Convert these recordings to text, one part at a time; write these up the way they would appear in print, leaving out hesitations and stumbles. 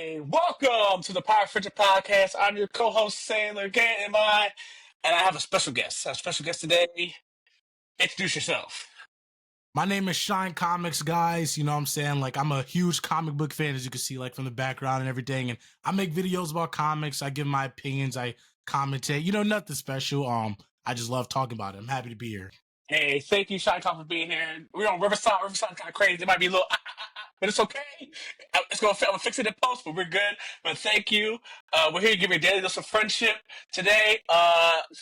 Hey, welcome to the Power Friendship Podcast. I'm your co-host, Sailor and I have a special guest. A special guest today. Introduce yourself. My name is Shine Comics, guys. You know what I'm saying? Like, I'm a huge comic book fan, as you can see, like, from the background and everything. And I make videos about comics. I give my opinions. I commentate. Nothing special. I just love talking about it. I'm happy to be here. Hey, thank you, Shy Talk, for being here. We're on Riverside. Riverside's kind of crazy. It might be a little, but it's okay. I'm gonna fix it in post, but we're good. But thank you. We're here to give you a daily dose of friendship today.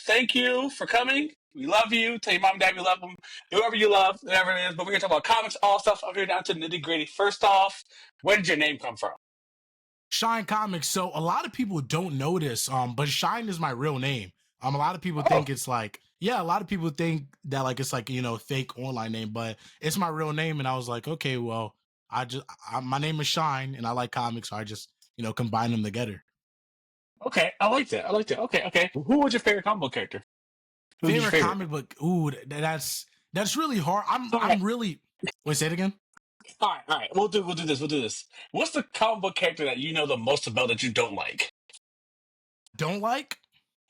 Thank you for coming. We love you. Tell your mom and dad we love them. Whoever you love, whatever it is. But we're gonna talk about comics, all stuff. I'm here down to the nitty gritty. First off, where did your name come from? Shine Comics. So a lot of people don't know this, but Shine is my real name. A lot of people think it's like, a lot of people think that like it's like, fake online name, but it's my real name. And I was like, okay, well, my name is Shine and I like comics, so I just, combine them together. Okay, I like that. Okay. Who was your favorite comic book character? Favorite comic book? Ooh, that's really hard. I'm really. Wait, say it again. All right. We'll do this. What's the comic book character that you know the most about that you don't like? Don't like?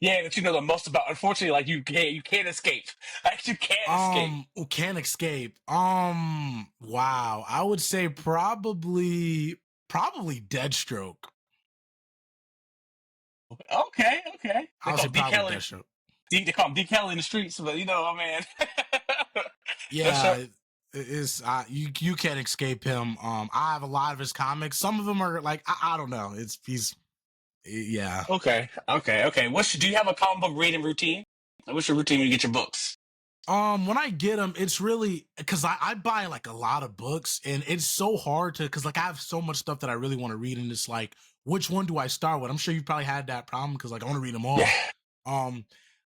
Yeah, that you know the most about. Unfortunately, like you can't escape. Like you can't escape. Can't escape. Wow. I would say probably Deadstroke. Okay. I would say probably Deadstroke. They call him D. Kelly in the streets, but man. Yeah, it's you can't escape him. I have a lot of his comics. Some of them are like I don't know. Yeah. Okay. Do you have a comic book reading routine? What's your routine when you get your books? When I get them, it's really because I buy like a lot of books, and it's so hard to because like I have so much stuff that I really want to read, and it's like which one do I start with? I'm sure you've probably had that problem because like I want to read them all. Yeah.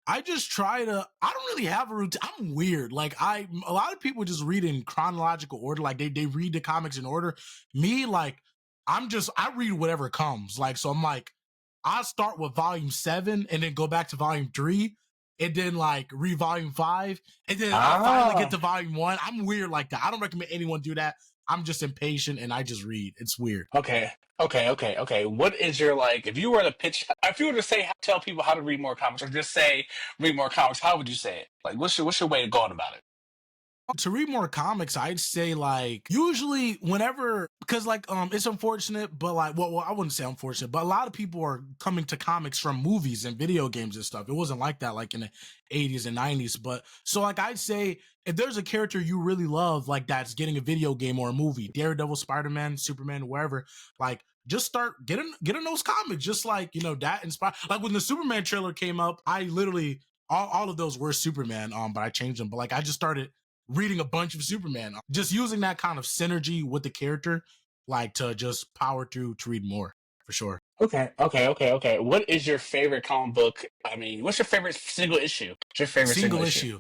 I just try to. I don't really have a routine. I'm weird. Like a lot of people just read in chronological order. Like they read the comics in order. Me, like I read whatever comes. Like so, I'm like I start with volume 7 and then go back to volume 3 and then like read volume 5 and then I finally get to volume 1. I'm weird like that. I don't recommend anyone do that. I'm just impatient and I just read. It's weird. Okay. What is your if you were to say tell people how to read more comics or just say read more comics, how would you say it? Like what's your way of going about it? To read more comics, I'd say like usually whenever because like it's unfortunate, but like well I wouldn't say unfortunate, but a lot of people are coming to comics from movies and video games and stuff. It wasn't like that like in the 80s and 90s, but so like I'd say if there's a character you really love like that's getting a video game or a movie, Daredevil, Spider-Man, Superman, wherever, like just start getting those comics. Just like that inspired. Like when the Superman trailer came up, I literally all of those were Superman, but I changed them. But like I just started reading a bunch of Superman, just using that kind of synergy with the character, like to just power through to read more for sure. Okay. What is your favorite comic book? I mean, what's your favorite single issue? What's your favorite single issue?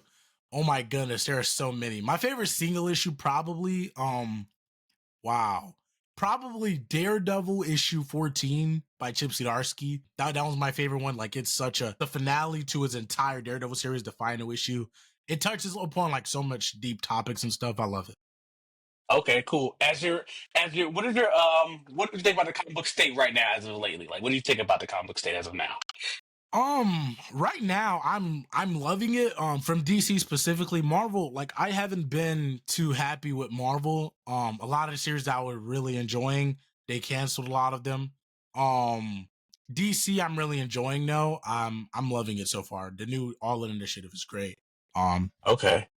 Oh my goodness, there are so many. My favorite single issue probably, probably Daredevil issue 14 by Chip Zdarsky. That was my favorite one. Like it's such the finale to his entire Daredevil series, the final issue. It touches upon like so much deep topics and stuff. I love it. Okay, cool. What do you think about the comic book state right now as of lately? Like, what do you think about the comic book state as of now? Right now I'm loving it. From DC specifically, Marvel, like I haven't been too happy with Marvel. A lot of the series that I was really enjoying, they canceled a lot of them. DC I'm really enjoying though. I'm loving it so far. The new All In initiative is great. Okay.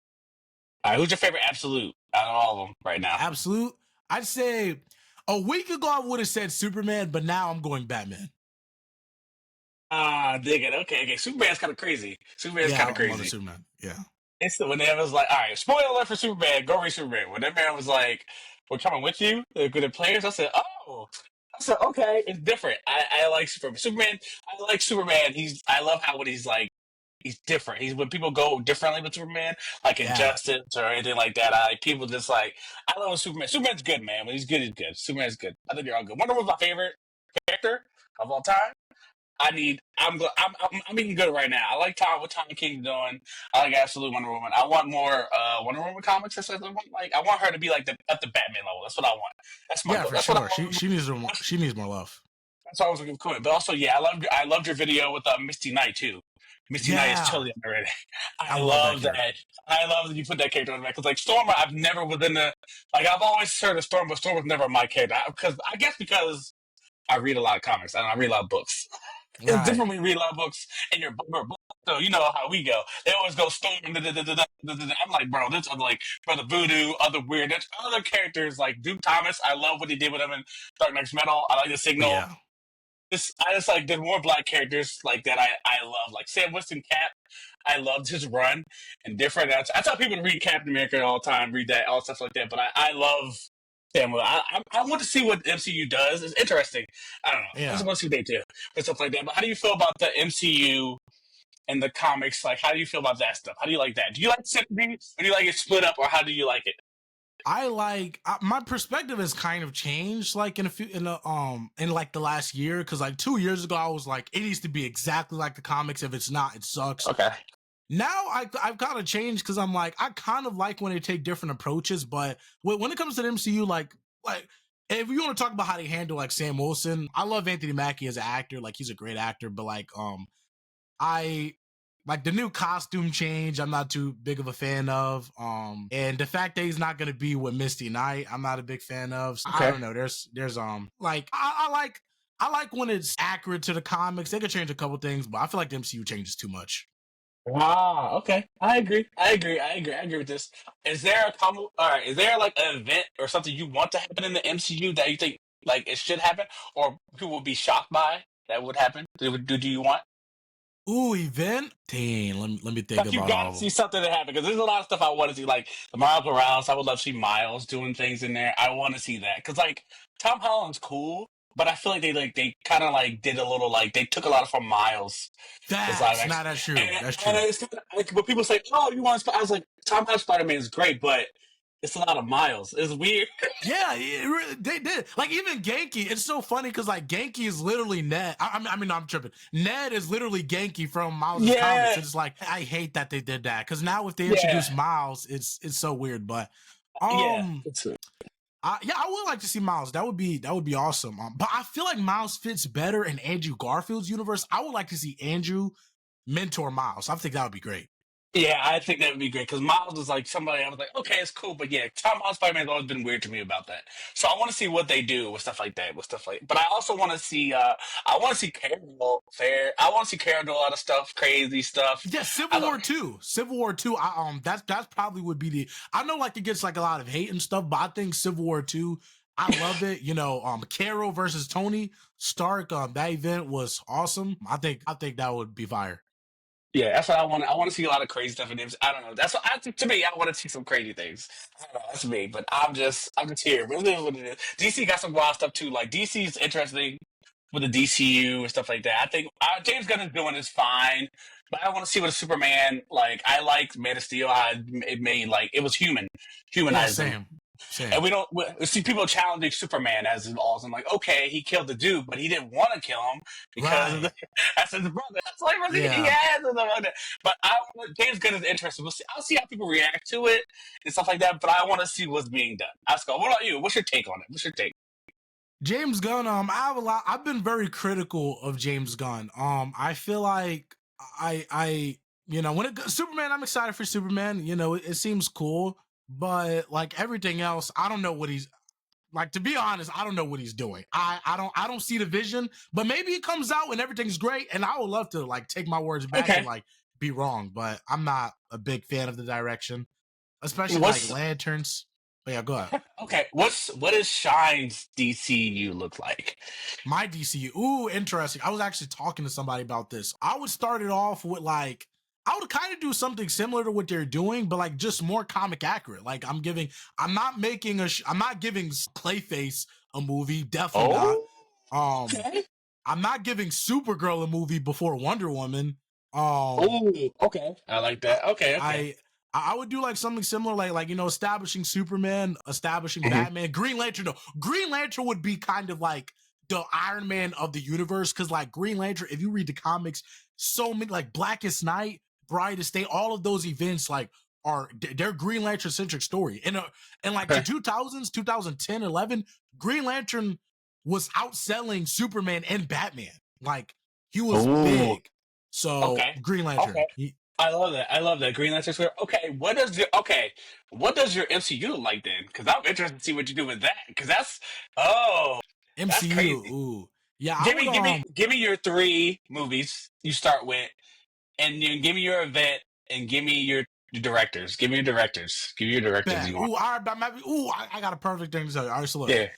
All right, who's your favorite absolute out of all of them right now? Absolute? I'd say a week ago I would have said Superman, but now I'm going Batman. Dig it. Okay. Superman's kind of crazy. Superman's kind of crazy. I love Superman. Yeah. It's when they was like, all right, spoiler alert for Superman, go read Superman. When that man was like, we're coming with you, they're good players, I said, oh. I said, okay, it's different. I like Superman. I like Superman. I love how when he's like, he's different. He's when people go differently with Superman, like Injustice or anything like that. People just like I love Superman. Superman's good, man. When he's good, he's good. Superman's good. I think they're all good. Wonder Woman's my favorite character of all time. I'm eating good right now. I like what Tom King's doing. I like absolute Wonder Woman. I want more Wonder Woman comics. I want her to be like at the Batman level. That's what I want. That's my Yeah, goal. for That's what I sure. want. She needs more love. That's always a good comment. But also, yeah, I loved your video with Misty Knight too. Misty Knight is Yeah, totally underrated. I I love that love character. that. I love that you put that character on the back because like Storm, I've never within the like I've always heard of Storm, but Storm was never my character. Because I guess because I read a lot of comics and I read a lot of books. It's Right. different when you read a lot of books and you're book. So you know how we go. They always go Storm. I'm like, bro, this other like Brother Voodoo, other weird. There's other characters like Duke Thomas. I love what he did with him in Dark Knight's Metal. I like the Signal. Yeah. I just like did more black characters like that. I love like Sam Winston Cap. I loved his run and different. I tell people to read Captain America all the time, read that all stuff like that. But I love Sam. I want to see what MCU does. It's interesting. I don't know. I just Yeah. want to see what they do and stuff like that. But how do you feel about the MCU and the comics? Like, how do you feel about that stuff? How do you like that? Do you like sympathy, or do you like it split up, or how do you like it? I like my perspective has kind of changed like in like the last year, because like 2 years ago I was like, it needs to be exactly like the comics. If it's not, it sucks. Okay. Now I've kind of changed because I'm like, I kind of like when they take different approaches, but when it comes to the MCU, like if you want to talk about how they handle like Sam Wilson, I love Anthony Mackie as an actor. Like he's a great actor, but like I like the new costume change. I'm not too big of a fan of. And the fact that he's not gonna be with Misty Knight, I'm not a big fan of. So I Okay. don't know. There's like I like when it's accurate to the comics. They could change a couple things, but I feel like the MCU changes too much. Wow. Okay. I agree. I agree with this. Is there a comic? All right. Is there like an event or something you want to happen in the MCU that you think like it should happen, or people will be shocked by that would happen? Do you want? Ooh, event. Dang, let me think Like you about got to all of see them. something that happen because there's a lot of stuff I want to see, like the Miles Morales. I would love to see Miles doing things in there. I want to see that because like Tom Holland's cool, but I feel like they kind of like did a little like they took a lot from Miles. It's live Facts. Nah, action, that's true. That's and true. it's kinda, like when people say, "Oh, you want?" I was like, Tom Holland Spider Man is great, but it's a lot of Miles. It's weird. Yeah, they did. Like even Genki, it's so funny because like Genki is literally Ned. I mean, no, I'm tripping. Ned is literally Genki from Miles's comics. Yeah, It's like I hate that they did that because now if they yeah, introduce Miles, it's so weird. But yeah. um, yeah, I would like to see Miles. That would be awesome. But I feel like Miles fits better in Andrew Garfield's universe. I would like to see Andrew mentor Miles. I think that would be great. Yeah, I think that would be great because Miles was like somebody I was like, okay, it's cool, but yeah, Tom Holland Spider Man's always been weird to me about that. So I want to see what they do with stuff like that, with stuff like. But I also want to see, I want to see Carol fair. I want to see Carol do a lot of stuff, crazy stuff. Yeah, I Civil don't. War Two. Civil War Two. That's probably would be the. I know like it gets like a lot of hate and stuff, but I think Civil War Two. I love it. You know, Carol versus Tony Stark. That event was awesome. I think that would be fire. Yeah, that's what I want. I want to see a lot of crazy stuff in them. I don't know. That's what I think. To me, I want to see some crazy things. I don't know, that's me, but I'm just here. But it is what it is. DC got some wild stuff too. Like DC is interesting with the DCU and stuff like that. I think James Gunn is doing is fine, but I want to see what a Superman like. I liked Man of Steel. It made like it was Yeah, humanized him. same, same. And we see people challenging Superman as an all. I'm like, okay, he killed the dude, but he didn't want to kill him because Right. that's his brother. That's like what he Yeah. has. And stuff like that. But James Gunn is interesting. We'll see. I'll see how people react to it and stuff like that. But I want to see what's being done. Oscar, what about you? What's your take on it? What's your take? James Gunn. I have a lot. I've been very critical of James Gunn. I feel like you know, when it Superman, I'm excited for Superman. You know, it seems cool, but like everything else, I don't know what he's like. To be honest, I don't know what he's doing. I don't see the vision. But maybe it comes out and everything's great, and I would love to like take my words back and Okay. like be wrong. But I'm not a big fan of the direction, especially like What's lanterns. But yeah, go ahead. okay? What does Shine's DCU look like? My DCU. Ooh, interesting. I was actually talking to somebody about this. I would start it off with like I would kind of do something similar to what they're doing, but like just more comic accurate. Like I'm not making I'm not giving Clayface a movie. Definitely not. Oh, Um, okay. I'm not giving Supergirl a movie before Wonder Woman. Um, Oh, okay. I like I that. Okay, okay. I I would do like something similar, like you know, establishing Superman, establishing Mhm. Batman, Green Lantern. No, Green Lantern would be kind of like the Iron Man of the universe. Because like Green Lantern, if you read the comics, so many like Blackest Night, Brightest Day, all of those events like are they're Green Lantern centric story. And like the Okay. 2000s, 2010, 11, Green Lantern was outselling Superman and Batman. Like he was Oh. big. So Okay. Green Lantern. Okay. I love that. I love that. Green Lantern Square. Okay. What does your MCU look like then? Because I'm interested to see what you do with that. Because that's MCU. crazy. Ooh. Yeah, I Give would me, give me, give me your three movies you start with, and you give me your event, and give me your directors. Give me your directors. Give me your directors bet. you want. Ooh, all right, I got a perfect thing to tell you. All right, so look. Yeah.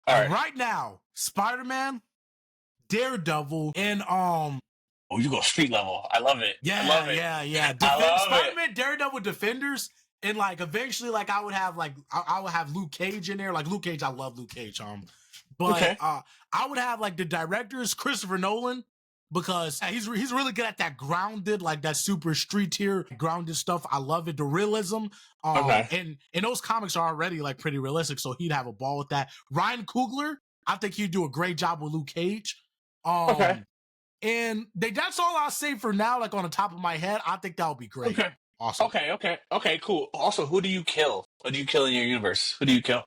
All right. Right now, Spider-Man, Daredevil, and Oh, you go street level. I love it. I yeah, love it. yeah, yeah. I love it. Spider-Man, Daredevil, Defenders, and like eventually, like I would have I would have Luke Cage in there. Like Luke Cage, I love Luke Cage. But Okay. I would have like the directors, Christopher Nolan, because he's really good at that grounded, like that super street tier grounded stuff. I love it, the realism. Okay. And those comics are already like pretty realistic, so he'd have a ball with that. Ryan Coogler, I think he'd do a great job with Luke Cage. Okay. And that's all I'll say for now. Like on the top of my head, I think that would be great. Okay. Awesome. Okay. Cool. Also, who do you kill? Who do you kill in your universe? Who do you kill?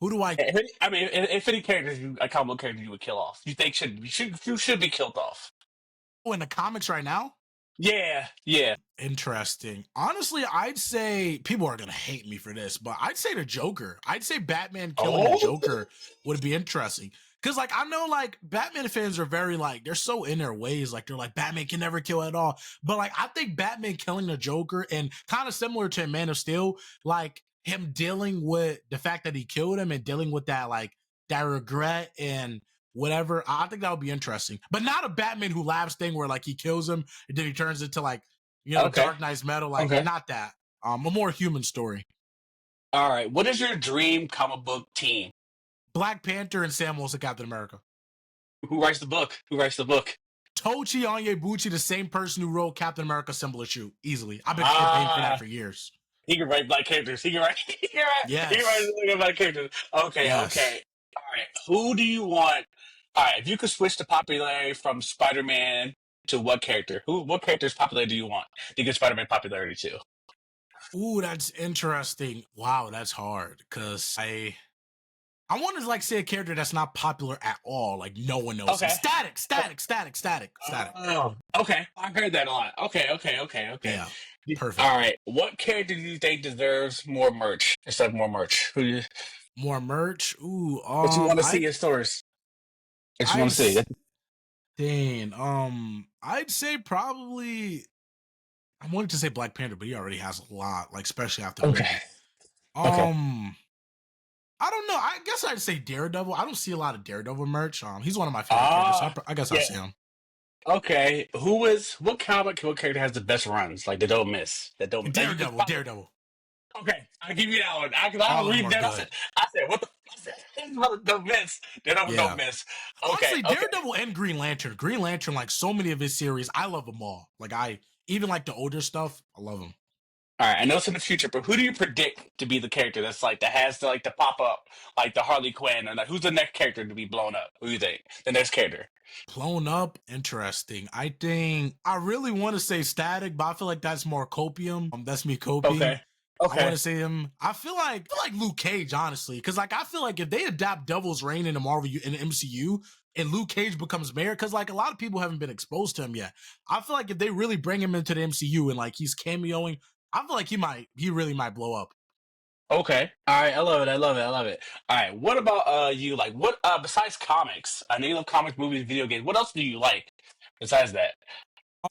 Who do I I mean, if any characters, a comic book character you would kill off, you think should be killed off? in the comics right now? Yeah. Yeah. Interesting. Honestly, I'd say people are gonna hate me for this, but I'd say the Joker. I'd say Batman killing the Oh. Joker would be interesting. Cause like I know like Batman fans are very like they're so in their ways, like they're like Batman can never kill at all. But like I think Batman killing the Joker and kind of similar to Man of Steel, like him dealing with the fact that he killed him and dealing with that like that regret and whatever. I think that would be interesting. But not a Batman who laughs thing where like he kills him and then he turns into like Okay. Dark Knight's Metal, like Okay. not that. A more human story. All right. What is your dream comic book team? Black Panther and Sam Wilson, Captain America. Who writes the book? Who writes the book? Tochi Onyebuchi, the same person who wrote Captain America Symbol of Shoot, easily. I've been campaigning for that Ah, for years. he can write black characters. He can write. He can Yes. write black characters. Okay. Yes. Okay. All right. Who do you want? All right. If you could switch the popularity from Spider-Man to what character? What character's popularity do you want to give Spider-Man popularity to? Ooh, that's interesting. Wow, that's hard. Cause I want to like say a character that's not popular at all. Like no one knows him. Okay. Static. Oh, okay. I heard that a lot. Okay. Yeah. Perfect. All right. What character do you think deserves more merch? Instead of more merch. More merch. Ooh, What you want to see in stores? What you want I'd to see? dang. I'd say probably I wanted to say Black Panther, but he already has a lot, like especially after the Okay. movie. Okay. I don't know. I guess I'd say Daredevil. I don't see a lot of Daredevil merch. He's one of my favorite characters. So I guess I'll Yeah. say him. Okay. What character has the best runs? Like they don't miss. That don't. Daredevil. Okay, I'll give you that one. I All don't of them read are that. good. I said, what the? I said, don't miss. They don't Yeah. miss. Honestly, Okay. Daredevil and Green Lantern. Green Lantern, like so many of his series, I love them all. Like I even like the older stuff. I love them. All right. I know it's in the future, but who do you predict to be the character that's like that has to like to pop up like the Harley Quinn and like who's the next character to be blown up? Who do you think the next character? Blown up, interesting. I think I really want to say Static, but I feel like that's more copium. That's me coping. Okay. I want Okay. to say him. I feel like Luke Cage, honestly, because like I feel like if they adapt Devil's Reign in the in the MCU and Luke Cage becomes mayor, because like a lot of people haven't been exposed to him yet. I feel like if they really bring him into the MCU and like he's cameoing, I feel like he really might blow up. Okay. All right. I love it. All right. What about you? Like what? Besides comics, I know you love comics, movies, video games. What else do you like besides that?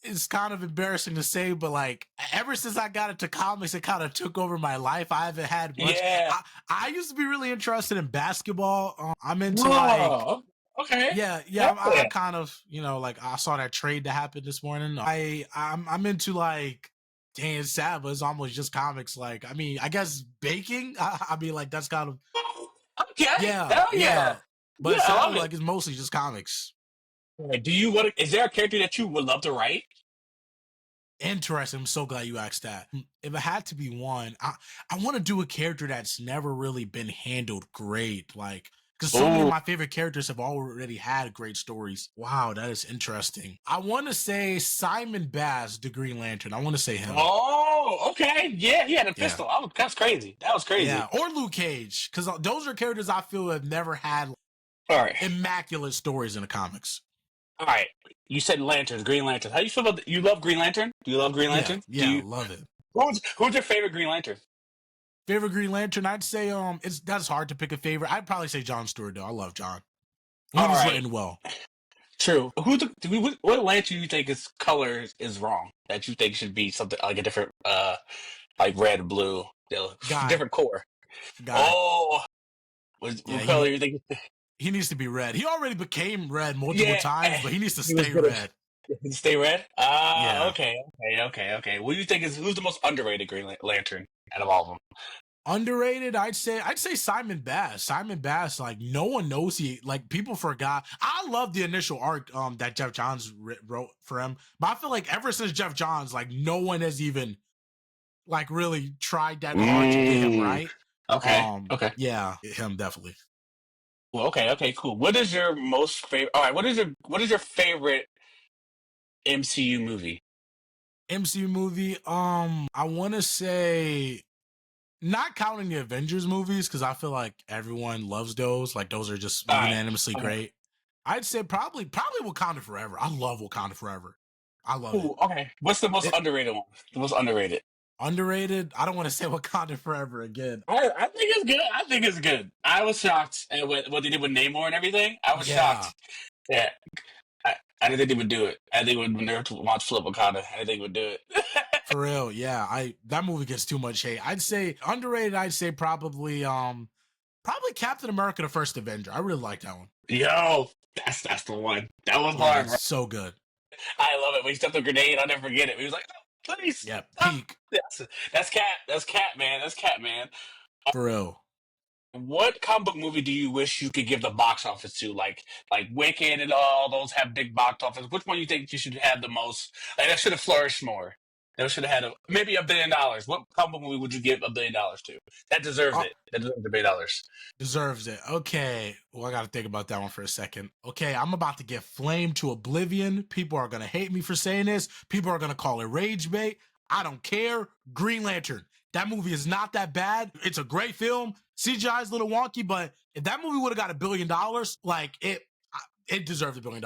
It's kind of embarrassing to say, but like ever since I got into comics, it kind of took over my life. I haven't had much. Yeah. I used to be really interested in basketball. I'm into Whoa. Okay. I kind of like I saw that trade that happened this morning. I'm into like dang it's sad, but it's almost just comics. Like I mean, I guess baking. I mean, like that's kind of Okay. Hell yeah. But Yeah, I love sadly, it. like it's mostly just comics. Do you want? Is there a character that you would love to write? Interesting. I'm so glad you asked that. If it had to be one, I want to do a character that's never really been handled great. Like, because so many of Oh, my favorite characters have already had great stories. Wow, that is interesting. I want to say Simon Bass, the Green Lantern. I want to say him. oh, okay, yeah, he had a Yeah. pistol. That's crazy. That was Yeah, crazy. or Luke Cage, because those are characters I feel have never had All right, immaculate stories in the comics. all right. You said lanterns, Green Lanterns. How do you feel about? You love Green Lantern? Do you love Green Yeah, Lantern? Do yeah, you? love it. Who's your favorite Green Lantern? Favorite Green Lantern, I'd say it's that's hard to pick a favorite. I'd probably say John Stewart though. I love John when All he's right, written well. true. What lantern you think is color is wrong that you think should be something like a different like red, blue, Guy, different core? guy, Oh, yeah, what color you think? he needs to be red. He already became red multiple Yeah, times, but he needs to he was stay gonna red. stay red. Ah, Yeah, okay. What do you think is who's the most underrated Green Lantern out of all of them? underrated. I'd say Simon Bass. Simon Bass, like no one knows like people forgot. I love the initial arc that Jeff Johns wrote for him, but I feel like ever since Jeff Johns, like no one has even like really tried that hard to get him Mm, right. okay. Yeah, him definitely. Well, okay, cool. What is your most favorite? All right, what is your favorite MCU movie? MCU movie. I want to say not counting the Avengers movies because I feel like everyone loves those. Like those are just All right, unanimously okay. great. I'd say probably Wakanda Forever. I love Wakanda Forever. I love it. Ooh, okay. What's the most It underrated one? The most underrated. underrated. I don't want to say Wakanda Forever again. I think it's good. I think it's good. I was shocked at what they did with Namor and everything. I was Yeah, shocked. Yeah, I didn't think they would do it. I think when they were to watch Flip Wakanda, I didn't think they would do it. for real. Yeah, I that movie gets too much hate. I'd say underrated. I'd say probably Captain America: The First Avenger. I really like that one. Yo, that's the one. That was Yeah, hard, it's bro. so good. I love it. When he stepped the grenade, I'll never forget it. He was like, "Oh, please Yeah, stop." peak That's Cat. That's Cat, man. That's Cat, man. for real. What comic book movie do you wish you could give the box office to? Like Wicked and all those have big box office. Which one you think you should have the most? Like that should have flourished more. That should have had maybe $1 billion. What comic book movie would you give $1 billion to? That deserves Uh, it. That deserves $1 billion. Deserves it. Okay. Well, I got to think about that one for a second. Okay, I'm about to get flamed to oblivion. People are going to hate me for saying this. People are going to call it rage bait. I don't care. Green Lantern. That movie is not that bad. It's a great film. CGI is a little wonky, but if that movie would have got $1 billion, like it deserves $1 billion.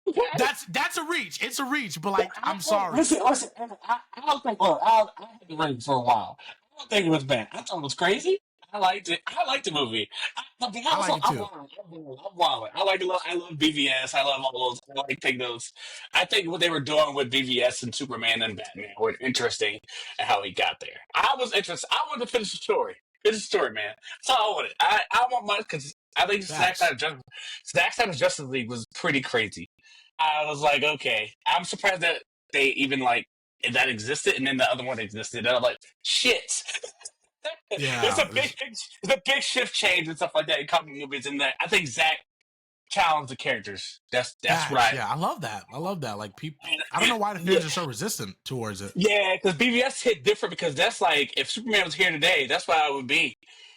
Okay. That's a reach. It's a reach, but Yeah, like I'm sorry. listen. I don't think. Well, I had the rating for a while. I don't think it was bad. I thought it was crazy. I liked it. I liked the movie. But I like also, it too. I'm wild. I like. I love BVS. I love all those. I like take those. I think what they were doing with BVS and Superman and Batman were interesting, and how he got there. I was interested. I wanted to finish the story. Finish the story, man. That's all I wanted. I want my because I think Facts. Zack Snyder's Justice League was pretty crazy. I was like, okay. I'm surprised that they even like that existed, and then the other one existed. And I'm like, shit. It's Yeah. a big, it's a big shift change and stuff like that in comic movies. And that I think Zach challenged the characters. That's what Facts. I. Yeah, I love that. I love that. Like people, And, I don't know why the yeah, fans are so resistant towards it. yeah, because BVS hit different because that's like if Superman was here today, that's what I would be.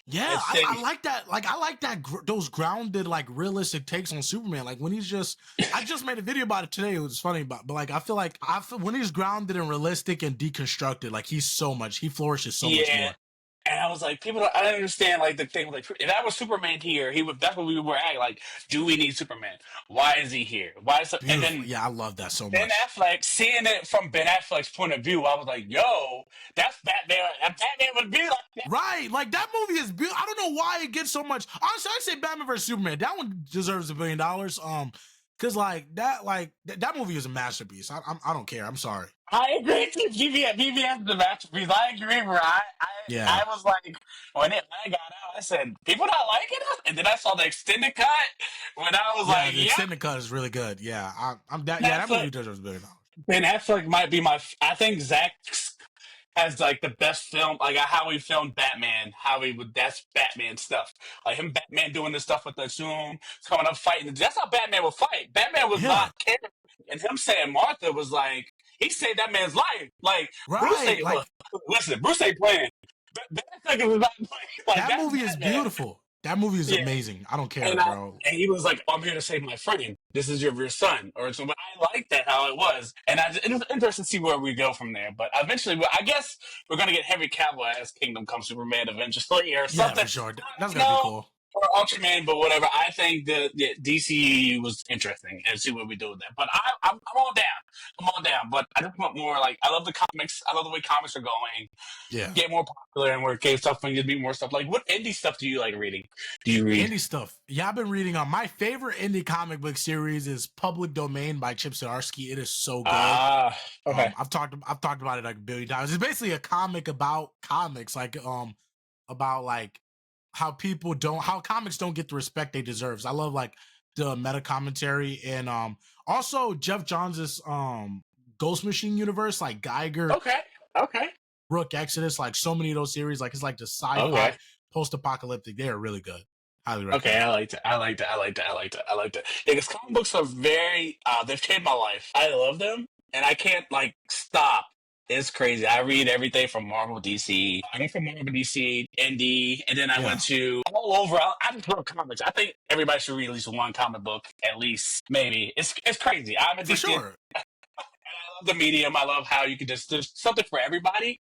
Yeah, I think, I like that. Like I like that those grounded, like realistic takes on Superman. Like when he's just, I just made a video about it today. It was funny, but like I feel when he's grounded and realistic and deconstructed, like he flourishes so much yeah. more. And I was like, I don't understand like the thing. Like, if that was Superman here, he would. That's what we were at. Like, do we need Superman? Why is he here? Why is and Beautiful. then Yeah, I love that so Ben much. Affleck, seeing it from Ben Affleck's point of view, I was like, yo, that's Batman. And Batman would be like that. Right, like that movie is beautiful. I don't know why it gets so much. Honestly, I'd say Batman vs Superman. That one deserves $1 billion. Cause that movie is a masterpiece. I don't care. I'm sorry. I agree too. BVS is the masterpiece. I agree, bro. Yeah. I was like, when I got out, I said, people not liking it? And then I saw the extended cut when I was Yeah, like, the yep, extended cut is really good. Yeah, I'm that. Ben Yeah, that movie Affleck. deserves $1 billion. Ben Affleck might be I think Zach has like the best film, like how he filmed Batman, that's Batman stuff. Like him, Batman doing this stuff with the Zoom, coming up fighting. That's how Batman would fight. Batman was Yeah, not caring. And him saying Martha was like, he saved that man's life. Like, Bruce right. ain't, Like listen, Bruce ain't playing. Ben Affleck was not playing. Like, that that's movie is Batman. beautiful. That movie is Yeah. amazing. I don't care, And bro. and he was like, "I'm here to save my friend. This is your son." Or so. But I like that how it was, and it was interesting to see where we go from there. But eventually, I guess we're gonna get Henry Cavill as Kingdom Come Superman eventually, or Yeah, something. for sure. That's You gonna be know, cool. or Ultraman, but whatever. I think the DC was interesting, and see what we do with that. But I'm all down. I'm all down. But I just want more. Like I love the comics. I love the way comics are going. Yeah. Get more popular and where cave stuff and just be more stuff. Like what indie stuff do you like reading? Do you read? Indie stuff. Yeah, I've been reading on my favorite indie comic book series is Public Domain by Chip Zdarsky. It is so good. Ah, okay. I've talked about it like a billion times. It's basically a comic about comics, like about like how comics don't get the respect they deserve. I love like the meta commentary and also Jeff Johns' Ghost Machine universe, like Geiger, Okay. Okay. Rook Exodus, like so many of those series, like it's like the Okay. sci-fi post-apocalyptic. They are really good. Highly Okay. recommend. I like that. I like that. I like that. I like that. I like that. Yeah, because comic books are very they've changed my life. I love them and I can't like stop. It's crazy. I read everything from Marvel, DC. I went from Marvel, DC, Indie, and then I went Yeah, to all over. I just love comics. I think everybody should read at least one comic book, at least maybe. It's crazy. I'm for addicted. sure. I love the medium. I love how you can just there's something for everybody.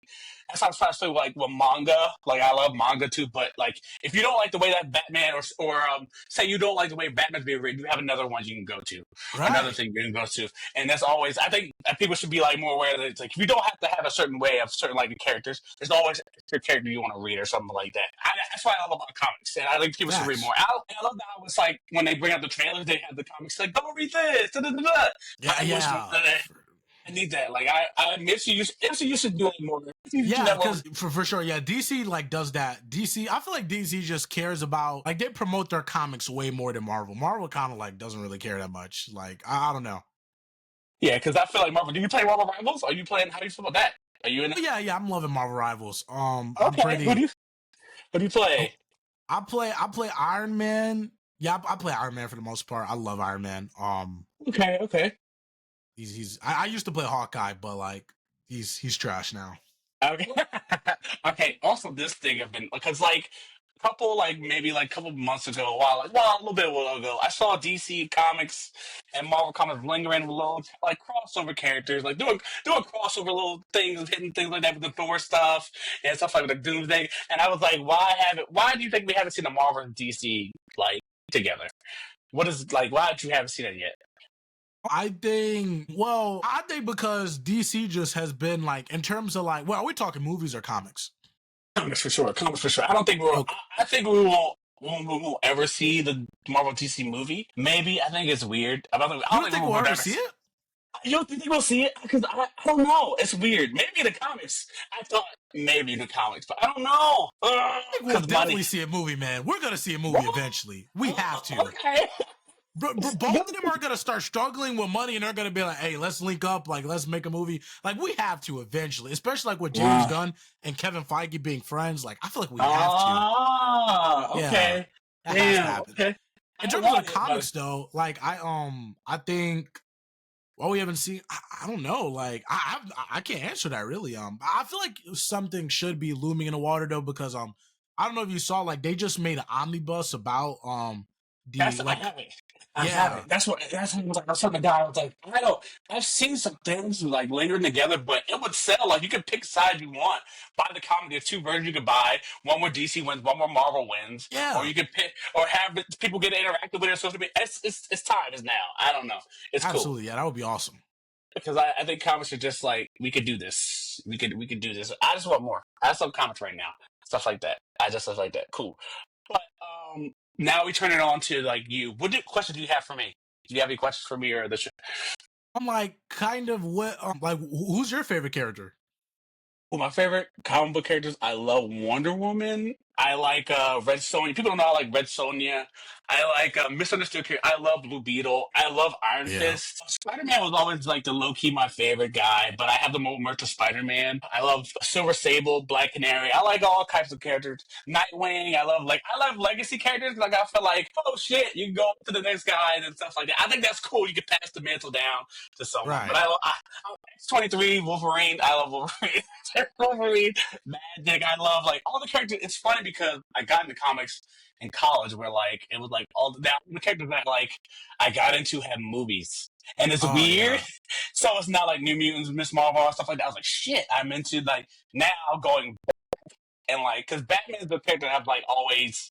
That's how I feel like with manga. Like I love manga too, but like if you don't like the way that Batman or say you don't like the way Batman's being written, you have another one you can go to, another Right. thing you can go to, and that's always I think that people should be like more aware that it's like if you don't have to have a certain way of certain like characters, there's always a character you want to read or something like that. That's why I love about comics, and I think people should read Facts. more. I love how it's like when they bring out the trailers, they have the comics like go read this. Da, da, da, da. Yeah, I wish more yeah. of that. I need that. Like I miss you. You should do it more. You should Yeah, have more. because for sure, yeah, DC like does that. DC, I feel like DC just cares about like they promote their comics way more than Marvel. Marvel kind of like doesn't really care that much. Like I don't know. Yeah, because I feel like Marvel. Do you play Marvel Rivals? Are you playing? How do you feel about that? Are you in it? But yeah, I'm loving Marvel Rivals. I'm Okay. pretty. Who do you Oh, play? I play Iron Man. Yeah, I play Iron Man for the most part. I love Iron Man. Okay. Okay. I used to play Hawkeye, but like he's trash now. Okay. Okay. Also, this thing I've been because like a couple like maybe like a couple months ago, a little bit ago, I saw DC comics and Marvel comics lingering with little like crossover characters, like doing crossover little things, hitting things like that with the Thor stuff and stuff like the Doomsday. And I was like, why do you think we haven't seen the Marvel and DC like together? What is like? Why did you haven't seen it yet? I think because DC just has been like, in terms of like, well, are we talking movies or comics? Comics for sure. Comics for sure. I don't think we're. Okay. I think we won't ever see the Marvel DC movie. Maybe I think it's weird. I You don't don't think think we'll we'll ever ever. see it? You don't think we'll see it? Because I don't know. It's weird. Maybe the comics. I thought maybe the comics, but I don't know. I think we'll Because money. definitely see a movie, man. We're gonna see a movie What? eventually. We have to. Okay. Both of them are gonna start struggling with money, and they're gonna be like, "Hey, let's link up. Like, let's make a movie." Like, we have to eventually, especially like with James Wow. Gunn and Kevin Feige being friends. Like, I feel like we have to. Ah. Yeah, Okay. that has to Damn. happen. Okay. In I terms of the want it, but comics, though, like I think well, we haven't seen. I don't know. Like, I can't answer that really. I feel like something should be looming in the water though, because I don't know if you saw like they just made an omnibus about the that's I like haven't. I yeah haven't. That's what I was like. I was telling the guy. I was like, I don't. I've seen some things like lingering together, but it would sell. Like you could pick side you want. Buy the comic. There's two versions you could buy. One where DC wins, one where Marvel wins. Or yeah you could pick, or have people get interactive with it. So it's time. It's now. I don't know. It's cool absolutely yeah that would be awesome. because I think comics are just like we could do this. We could do this. I just want more. I have some comics right now. Stuff like that. I just stuff like that. Cool. But now we turn it on to like you. Questions do you have for me? Do you have any questions for me or the show? I'm like kind of what like who's your favorite character? Well, my favorite comic book characters, I love Wonder Woman. I like Red Sonja. People don't know I like Red Sonja. I like Misunderstood Character. I love Blue Beetle. I love Iron Yeah. Fist. Spider Man was always like the low key my favorite guy, but I have the moment to Spider Man. I love Silver Sable, Black Canary. I like all types of characters. Nightwing. I love legacy characters. Like I feel like oh shit, you can go to the next guy and stuff like that. I think that's cool. You can pass the mantle down to someone. But Right. I X-23 Wolverine. I love Wolverine. Wolverine, Magic. I love like all the characters. It's funny because I got into comics in college, where like it was like all the characters that like I got into had movies, and it's Oh weird. yeah. So it's not like New Mutants, Miss Marvel, and stuff like that. I was like, shit, I'm into like now going and like because Batman is the character that I've like always.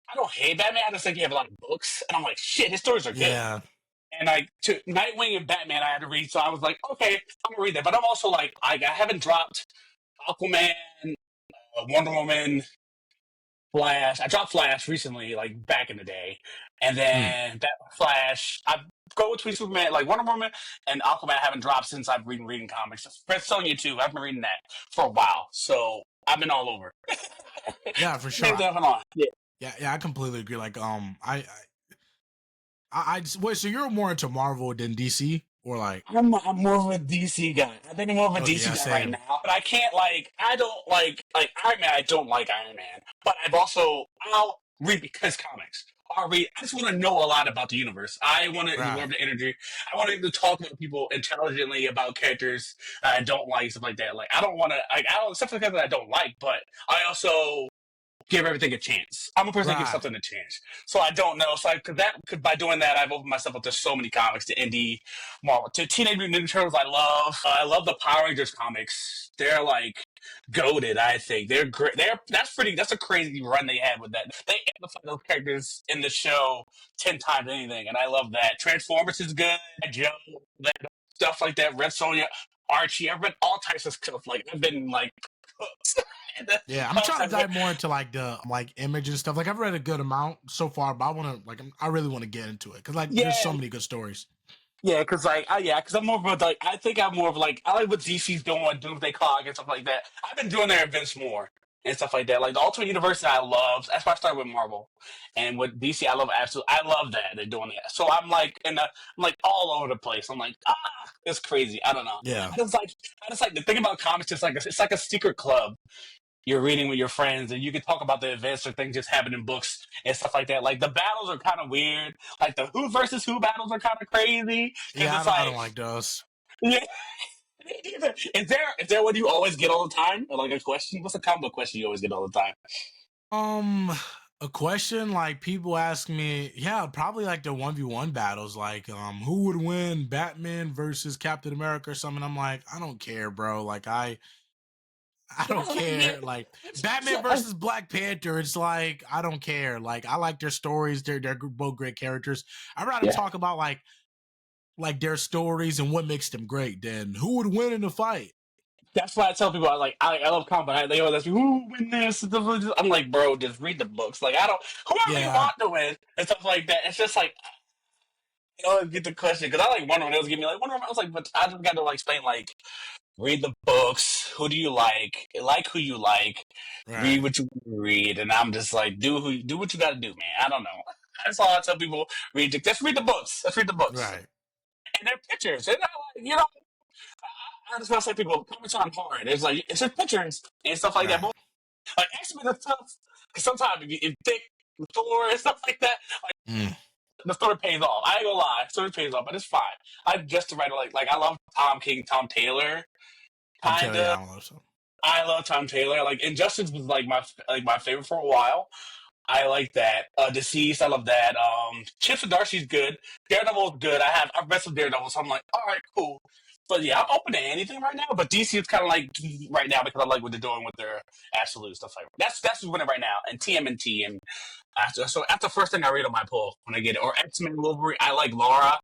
I don't hate Batman. I just think he have a lot of books, and I'm like, shit, his stories are good. Yeah. And like to Nightwing and Batman, I had to read, so I was like, okay, I'm gonna read that. But I'm also like I haven't dropped Aquaman, Wonder Woman, Flash. I dropped Flash recently, like back in the day, and Mm. then that Flash. I go between Superman, like Wonder Woman and Aquaman. I haven't dropped since I've been reading comics. Red Sonja too. I've been reading that for a while, so I've been all over. Yeah, for sure. Maybe that's on. Yeah. Yeah, I completely agree. Like, wait. So you're more into Marvel than DC, or like? I'm more of a DC guy. I think I'm more of a Oh DC yeah, guy right same. now. But I can't I don't like Iron Man. I don't like Iron Man. But I'll read because comics. I'll read. I just want to know a lot about the universe. I want to absorb Right. the energy. I want to talk to people intelligently about characters that I don't like, stuff like that. Like I don't want to. Like I don't stuff like that I don't like. But I also give everything a chance. I'm a person that gives Right. something a chance. So I don't know. So by doing that, I've opened myself up to so many comics, to indie, Marvel, to Teenage Mutant Ninja Turtles. I love. I love the Power Rangers comics. They're like goated. I think they're great. That's a crazy run they had with that. They amplify those characters in the show 10 times anything, and I love that. Transformers is good. Joe, that stuff like that. Red Sonja, Archie. I've read all types of stuff. Like I've been like hooked. Yeah, I'm trying to dive more into like the like image and stuff. Like I've read a good amount so far, but I want to I really want to get into it because like there's so Yeah, many good stories. yeah, because I'm more of a like I think I'm more of like I like what DC's doing, Doomsday Clock and stuff like that. I've been doing their events more and stuff like that. Like the Ultimate Universe I love. That's why I started with Marvel, and with DC I love absolutely. I love that they're doing that. So I'm like all over the place. I'm like it's crazy. I don't know. Yeah, I just like the thing about comics. It's like a secret club you're reading with your friends, and you can talk about the events or things just happen in books and stuff like that. Like the battles are kind of weird. Like the Who versus Who battles are kind of crazy because yeah, it's I don't like, like those. yeah. Is there one you always get all the time, or like a question? What's a combo question you always get all the time? Um, a question like people ask me, yeah, probably like the 1v1 battles, like who would win, Batman versus Captain America or something. I'm like, I don't care, bro. Like I don't care. Like Batman versus Black Panther, it's like I don't care. Like I like their stories. They're both great characters. I'd rather Yeah, talk about like their stories and what makes them great than who would win in a fight. that's why I tell people I love combat. They always ask me who win this. I'm like, bro, just read the books. Like I don't whoever you Yeah, want to win and stuff like that. It's just like you always get the question because I like Wonder Woman. It was giving me like Wonder Woman. I was like, but I just got to like explain like read the books. Who do you like? Like who you like. Read right, what you read, and I'm just like, do what you got to do, man. I don't know. That's all I tell people. Just read the books. Let's read the books, right. and they're pictures. They're not like I just want to say people comments on hard. It's like it's just pictures and stuff like that. Right. But like X Men and stuff. Because sometimes if you think Thor and stuff like that, Mm. the story pays off. I ain't gonna lie, the story pays off, but it's fine. I just to write like I love Tom King, Tom Taylor, Tom Taylor, kinda. yeah, I don't know. So. I love Tom Taylor. Like Injustice was like my favorite for a while. I like that. Deceased, I love that. Chips and Darcy's good. Daredevil's good. I've read some Daredevil, so I'm like, all right, cool. But yeah, I'm open to anything right now. But DC is kind of like right now because I like what they're doing with their absolute stuff. Like that's who's winning right now. And TMNT and that's the first thing I read on my pull when I get it. Or X Men Wolverine. I like Laura.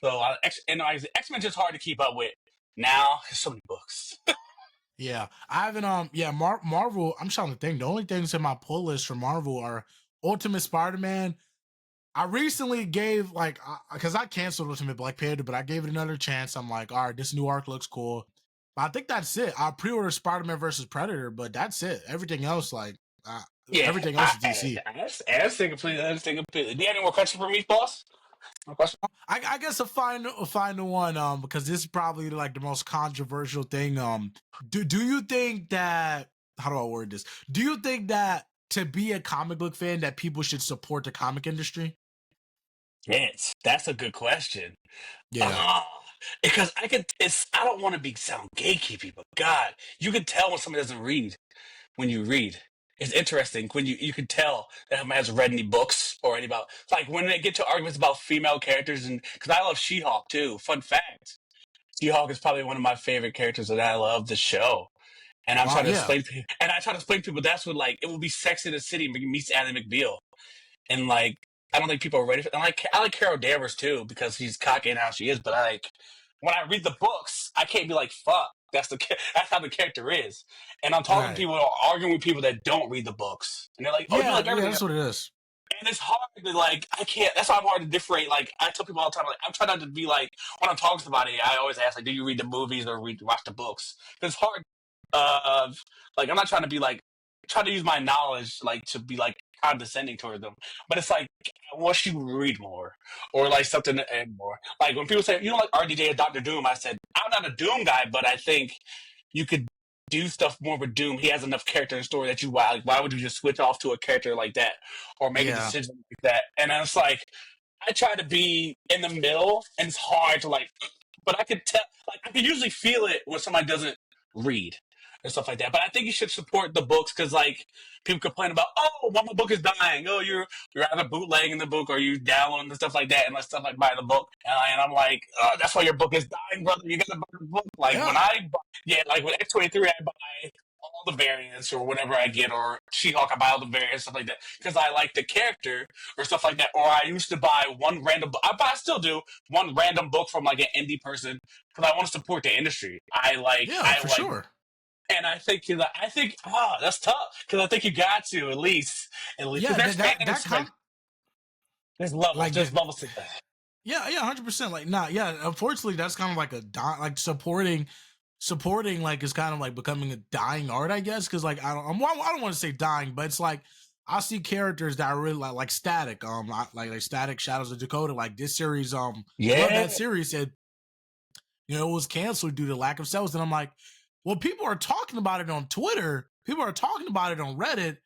So X Men just hard to keep up with. Now there's so many books. Yeah, I haven't. Yeah, Marvel. I'm trying to think. The only things in my pull list for Marvel are Ultimate Spider-Man. I recently gave because I canceled Ultimate Black Panther, but I gave it another chance. I'm like, all right, this new arc looks cool. But I think that's it. I pre-ordered Spider-Man versus Predator, but that's it. Everything else, uh, Yeah, everything else is DC. I understand completely. I understand completely. Do you have any more questions for me, boss? No question? I guess a final one, because this is probably like the most controversial thing. Do you think that how do I word this? Do you think that to be a comic book fan that people should support the comic industry? Yes, that's a good question. Yeah. Uh, because I don't want to be sound gatekeepy, but God, you can tell when somebody doesn't read when you read. it's interesting when you can tell that someone hasn't read any books or any about like when they get to arguments about female characters and because I love She-Hulk too. Fun fact: She-Hulk is probably one of my favorite characters, and I love the show. And I'm Wow, trying to yeah, explain, and I try to explain to people that's what like it would be Sex in the City meets Ally McBeal, and like I don't think people are ready for. And I like Carol Danvers too because she's cocky and how she is. But I like when I read the books, I can't be like fuck. That's how the character is. And I'm talking to right, people or arguing with people that don't read the books, and they're like, "Oh, you yeah, like yeah. everything." That's what it is. And it's hard to like I can't that's why I'm hard to differentiate. Like I tell people all the time, like I'm trying not to be like when I'm talking to somebody, I always ask like, do you read the movies or watch the books? 'Cause it's hard of like I'm not trying to be like trying to use my knowledge like to be like condescending towards them. But it's like I want you to read more or like something to add more. Like when people say you don't like RDJ or Doctor Doom, I said, I'm not a Doom guy, but I think you could do stuff more with Doom. He has enough character in the story that why would you just switch off to a character like that or make a Yeah, decision like that? And then it's like I try to be in the middle, and it's hard to like. But I could tell, like I can usually feel it when somebody doesn't read and stuff like that. But I think you should support the books because like people complain about, oh, well, my book is dying. Oh, you're either bootlegging the book or you downloading and stuff like that, and like stuff like buy the book. And I'm like, oh, that's why your book is dying, brother. You gotta buy the book. Like when yeah, yeah, like with X-23, I buy all the variants or whatever I get, or She-Hulk, I buy all the variants, stuff like that, because I like the character or stuff like that. Or I used to buy one random book. I still do one random book from like an indie person because I want to support the industry. yeah, for sure. And I think that's tough because I think you got to at least Yeah, because there's that fans like like there's levels to that. yeah, yeah, 100%. Like, nah, yeah. Unfortunately, that's kind of like like supporting like is kind of like becoming a dying art, I guess. Because like I don't want to say dying, but it's like I see characters that I really like Static, like Static Shadows of Dakota. Like this series, I love Yeah, that series. It was canceled due to lack of sales. And I'm like, well, people are talking about it on Twitter. People are talking about it on Reddit.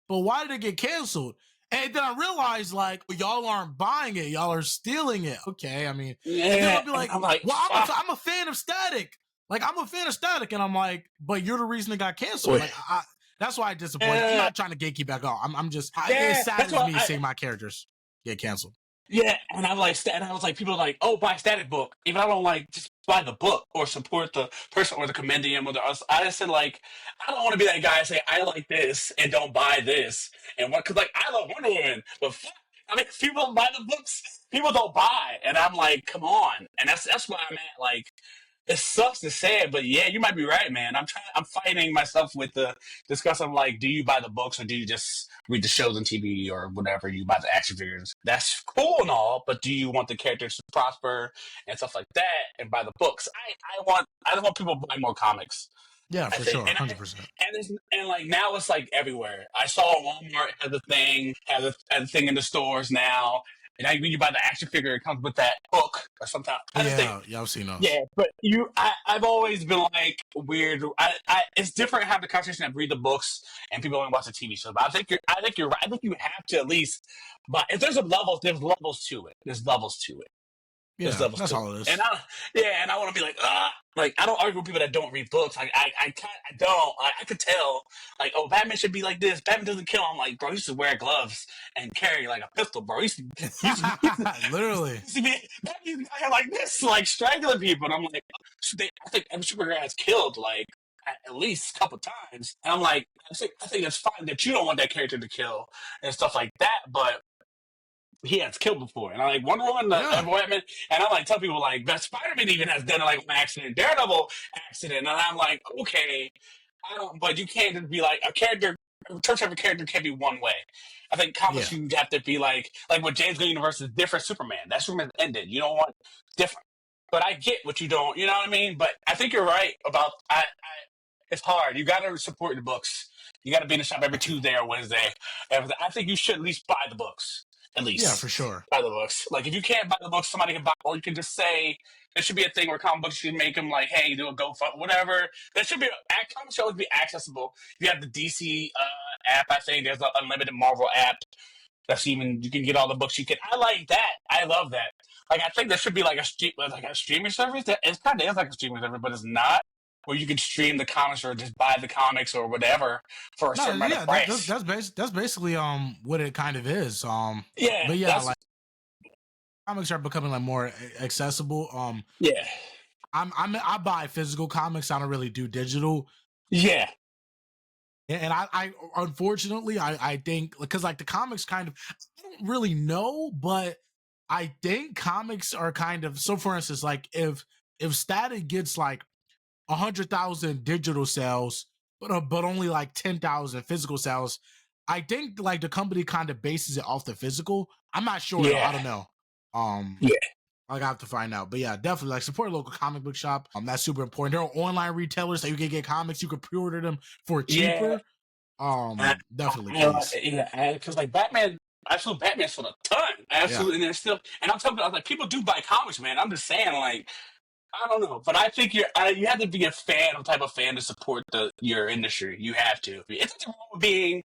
But why did it get canceled? And then I realized, like, well, y'all aren't buying it. Y'all are stealing it. Okay, I mean, and then yeah, I'll be and like, I'm like, well, fuck. I'm a fan of Static. Like, I'm a fan of Static. And I'm like, but you're the reason it got canceled. Like, that's why I disappointed. I'm Yeah, not trying to gatekeep at all. I'm just, it yeah, that's saddens what me seeing my characters get canceled. Yeah, and I'm like, and I was like, people are like, oh, buy a static book. Even I don't like just buy the book or support the person or the compendium or the. I just said like, I don't want to be that guy and say I like this and don't buy this and what because like I love Wonder Woman, but fuck, I mean, if people don't buy the books, people don't buy, and I'm like, come on, and that's why I'm at like. It sucks to say it, but yeah, you might be right, man. I'm fighting myself with the discussion of like, do you buy the books or do you just read the shows on TV or whatever? You buy the action figures. That's cool and all, but do you want the characters to prosper and stuff like that and buy the books? I just want people to buy more comics. Yeah, I for think, sure. 100%. and like now it's like everywhere. I saw Walmart has a thing in the stores now. And now when you buy the action figure, it comes with that hook or something. I just think Yeah, yeah, I've seen those. yeah, but I've always been like weird. It's different having the conversation and read the books and people only watch the TV shows. But I think you're right. I think you have to at least, but if there's levels to it. There's levels to it. There's Yeah, levels that's to it. all it And is. I want to be like I don't argue with people that don't read books. I don't. I could tell, like, oh, Batman should be like this. Batman doesn't kill. I'm like, bro, you used to wear gloves and carry like a pistol, bro. Literally. Used to be Batman used to be out here like this, like strangling people. And I'm like, I think every superhero has killed like at least a couple times. And I'm like, I think it's fine that you don't want that character to kill and stuff like that, but he has killed before. And I like Wonder Woman, Yeah. Batman, and I like tell people like that Spider Man even has done like an accident, Daredevil accident, and I'm like, okay, I don't, but you can't just be like a character. Terms of a character can't be one way. I think comics Yeah. you have to be like what James Gunn universe is different Superman. That Superman ended. You don't want different. But I get what you don't. You know what I mean? But I think you're right about it's hard. You got to support the books. You got to be in the shop every Tuesday or Wednesday. I think you should at least buy the books. At Yeah, least for sure. buy the books. Like if you can't buy the books, somebody can buy, or you can just say there should be a thing where comic books should make them like, hey, do a GoFund, whatever. There should be comics should always be accessible. You have the DC app. I think there's an unlimited Marvel app. That's even you can get all the books you can. I like that. I love that. Like I think there should be like a streaming service. That it's kind of is like a streaming service, but it's not. where you can stream the comics or just buy the comics or whatever for a No, certain amount of yeah, price. that's basically what it kind of is. Yeah, But yeah, that's like comics are becoming like more accessible. yeah, I buy physical comics. I don't really do digital. yeah, And I unfortunately, I think because like the comics kind of, I don't really know, but I think comics are kind of so. For instance, like if Static gets like 100,000 digital sales, but only like 10,000 physical sales, I think like the company kind of bases it off the physical. I'm not sure though. I yeah, don't know. Um, yeah, I have to find out. But yeah, definitely like support a local comic book shop. That's super important. There are online retailers that you can get comics. You can pre-order them for yeah. cheaper. Definitely, please. Yeah, because like Batman, absolute Batman's for a ton, Yeah, absolutely, and there's still, and I'm telling you, I was like, people do buy comics, man. I'm just saying, like, I don't know, but I think you have to be a fan, a type of fan to support your industry. You have to. It's nothing wrong with being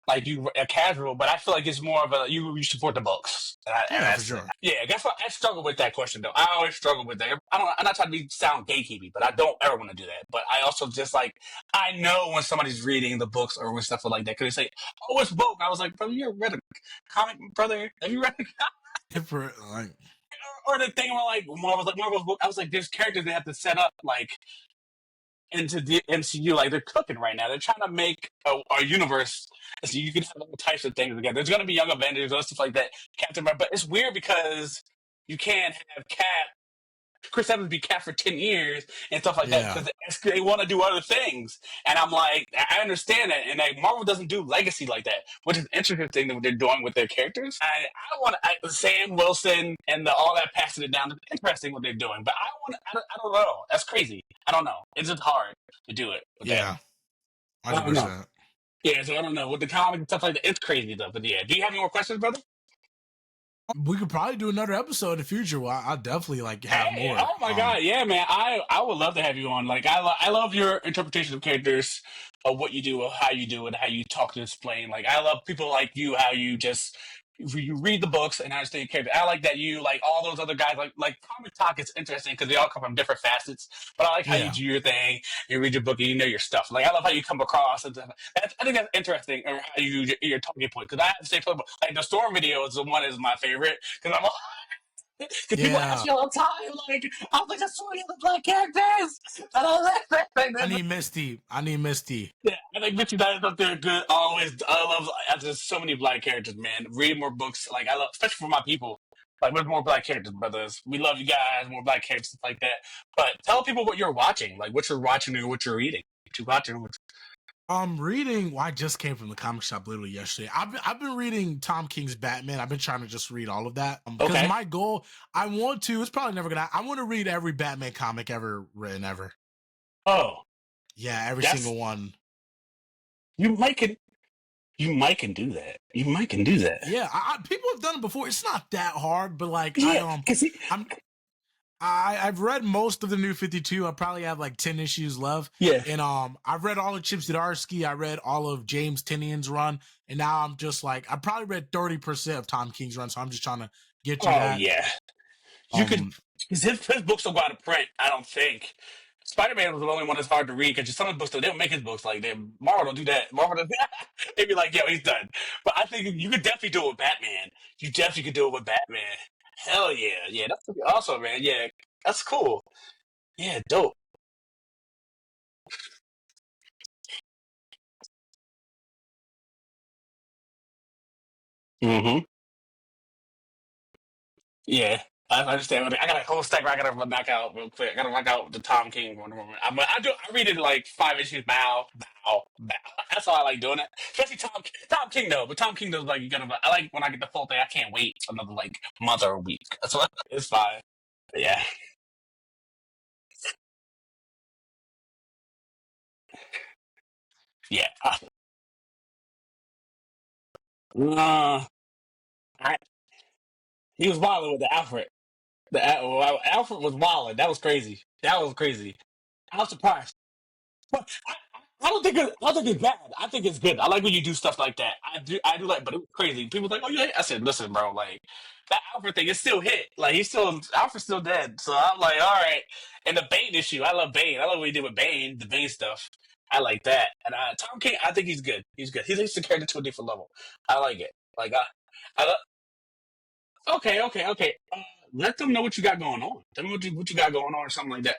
like you a casual, but I feel like it's more of a you support the books, and yeah, for that's it. sure. Yeah, that's why I struggle with that question though. I always struggle with that. I'm not trying to sound gatekeepy, but I don't ever want to do that. But I also just like I know when somebody's reading the books or when stuff like that because they say, "Oh, it's woke." I was like, "Brother, you ever read a comic, brother? Have you read a For like, or the thing where like Marvel's book?" I was like, "There's characters they have to set up like." Into the MCU, like they're cooking right now. They're trying to make a universe so you can have all types of things together. There's going to be Young Avengers and stuff like that. Captain America, but it's weird because you can't have Cap. Chris Evans be Cap for 10 years and stuff like that yeah, because they want to do other things. And I'm like, I understand that, and like Marvel doesn't do legacy like that, which is interesting that they're doing with their characters. I want Sam Wilson and all that passing it down. It's interesting what they're doing, but I don't know. That's crazy. I don't know. It's just hard to do it with that. yeah, I hundred don't know. percent. Yeah, so I don't know with the comic and stuff like that. It's crazy though. But yeah, do you have any more questions, brother? We could probably do another episode in the future. Well, I'll definitely like have Hey, more. oh my God, yeah, man. I would love to have you on. Like, I love your interpretation of characters, of what you do, of how you do it, how you talk to explain. Like, I love people like you, how you just you read the books and understand your character. I like that you like all those other guys. Like comic talk is interesting because they all come from different facets. But I like how you Yeah, do your thing. You read your book and you know your stuff. Like, I love how you come across. And I think that's interesting, or how you your talking point. Because I have the same problem. Like the storm video is the one is my favorite because I'm because people ask yeah. me all the time, like, I'm like, I saw you the black characters. And I like that thing. I need Misty. I need Misty. Yeah, I think Mitchie Dice up there good. Always, I love. There's so many black characters, man. Read more books. Like I love, especially for my people. Like with more black characters, brothers. We love you guys. More black characters, stuff like that. But tell people what you're watching, like what you're watching or what you're reading. What you're watching. Reading. Well, I just came from the comic shop literally yesterday. I've been reading Tom King's Batman. I've been trying to just read all of that. Because Okay. my goal, I want to. It's probably never gonna. I want to read every Batman comic ever written ever. Oh, Yeah, every that's single one. you might can you might can do that. You might can do that. Yeah, people have done it before. It's not that hard, but like Yeah, cause I'm I've read most of the New 52. I probably have like 10 issues left. yeah. And I've read all of Chip Zdarsky. I read all of James Tinian's run. And now I'm just like I probably read 30% of Tom King's run, so I'm just trying to get through Oh that. yeah. You could, Um because his books don't go out of print. I don't think. Spider Man was the only one that's hard to read because some of the books they don't make his books like they Marvel don't do that. Marvel does they'd be like, yo, he's done. But I think you could definitely do it with Batman. You definitely could do it with Batman. Hell yeah, yeah, that's pretty awesome, man. Yeah, that's cool. Yeah, dope. Mm-hmm. Yeah, I understand. I got a whole stack. I gotta knock out real quick. I gotta knock out the Tom King one. I read it like 5 issues. Bow, bow, bow. That's how I like doing it. Especially Tom King though. But Tom King does like you gotta. I like when I get the full thing. I can't wait another like month or a week. That's what it's fine. But yeah, yeah. Uh, I, he was wilding with the Alfred. Alfred was wilding. That was crazy. That was crazy. I was surprised. I don't think it's bad. I think it's good. I like when you do stuff like that. I do like, but it was crazy. People like, oh yeah. I said, listen, bro, like that Alfred thing is still hit. Like he's still Alfred's still dead. So I'm like, all right. And the Bane issue, I love Bane. I love what he did with Bane, the Bane stuff. I like that. And Tom King, I think he's good. He's good. He takes the character to a different level. I like it. Like okay, okay, okay. Let them know what you got going on. Tell me what you got going on or something like that.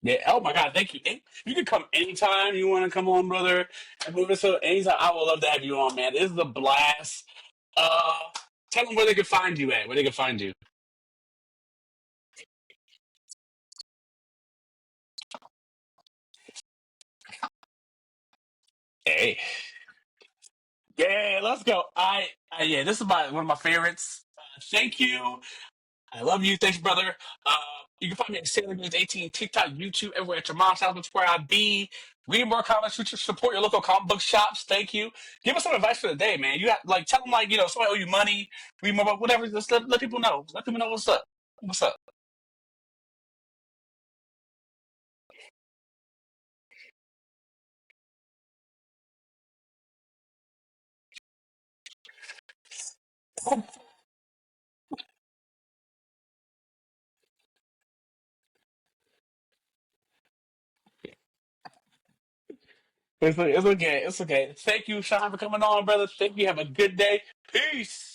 Yeah. Oh my God. Thank you. You can come anytime you want to come on, brother. And move so anytime. I would love to have you on, man. This is a blast. Uh, tell them where they can find you at. Where they can find you. Hey. Yeah. Let's go. Yeah. This is one of my favorites. Thank you. I love you. Thanks, brother. Uh, you can find me at Sailor Moon 18, TikTok, YouTube, everywhere at your mom's house. That's where I be. Read more comics. Support your local comic book shops. Thank you. Give us some advice for the day, man. You got like tell them like somebody owe you money. Read more about whatever. Just let people know. Let people know what's up. What's up? It's okay. It's okay. Thank you, Sean, for coming on, brother. Thank you. Have a good day. Peace.